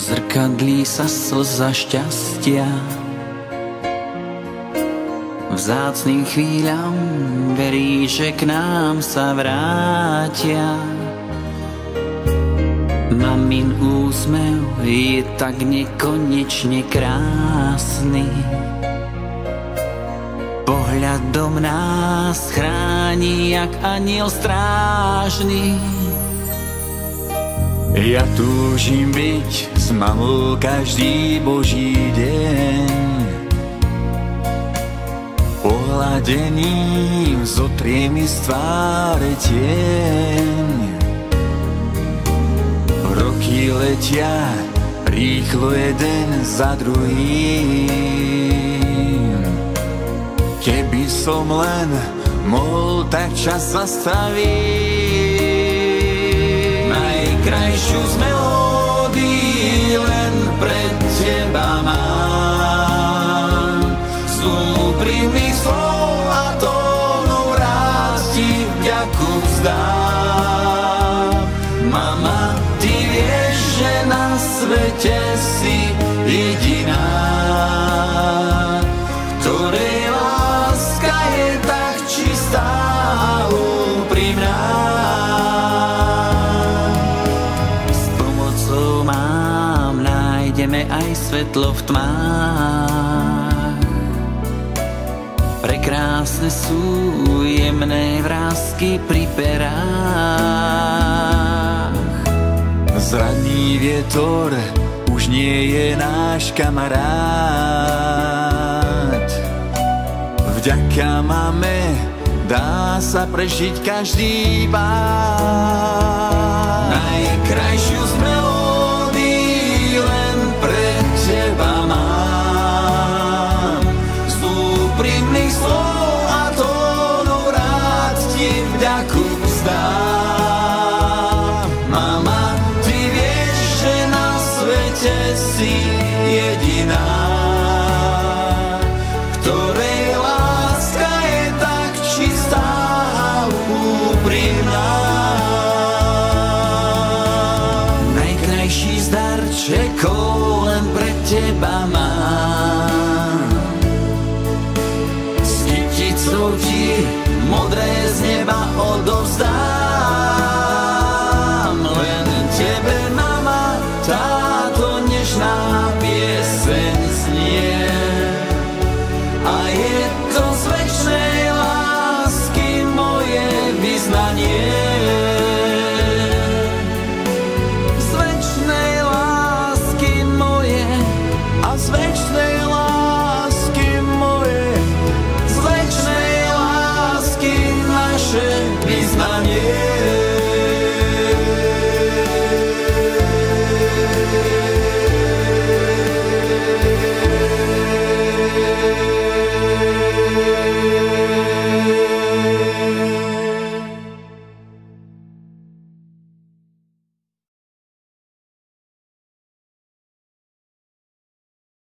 zrkadlí sa slza šťastia. Vzácnym chvíľam verí, že k nám sa vrátia. Mamin úsmev je tak nekonečne krásny. Pohľadom nás chráni jak anjel strážny. Ja túžim byť s mamou každý boží deň. Pohľadením zotrie mi z tváre tieň. Roky letia rýchlo jeden za druhým. Keby som len mohol, tak čas zastaviť. Najkrajšiu z melódií len pre teba mám. Z úprimných slov a tónov rád ti vďaku vzdám. Mama, ty vieš, že na svete si jediná, ktorej láska je tak čistá a úprimná. S pomocou mám nájdeme aj svetlo v tmách. Prekrásne sú jemné vrásky pri perách. Zradný vietor už nie je náš kamarát. Vďaka mame dá sa prežiť každý pád. Najkrajšiu z melódií len pre teba mám. Z úprimných slov a tónov rád ti vďaku vzdám. Mama, ty vieš, že na svete si jediná, ktorej láska je tak čistá a úprimná. Najkrajší z darčekov len pre teba mám. S kyticou ti modré z neba odovzdám. Len tebe, mama, táto nežná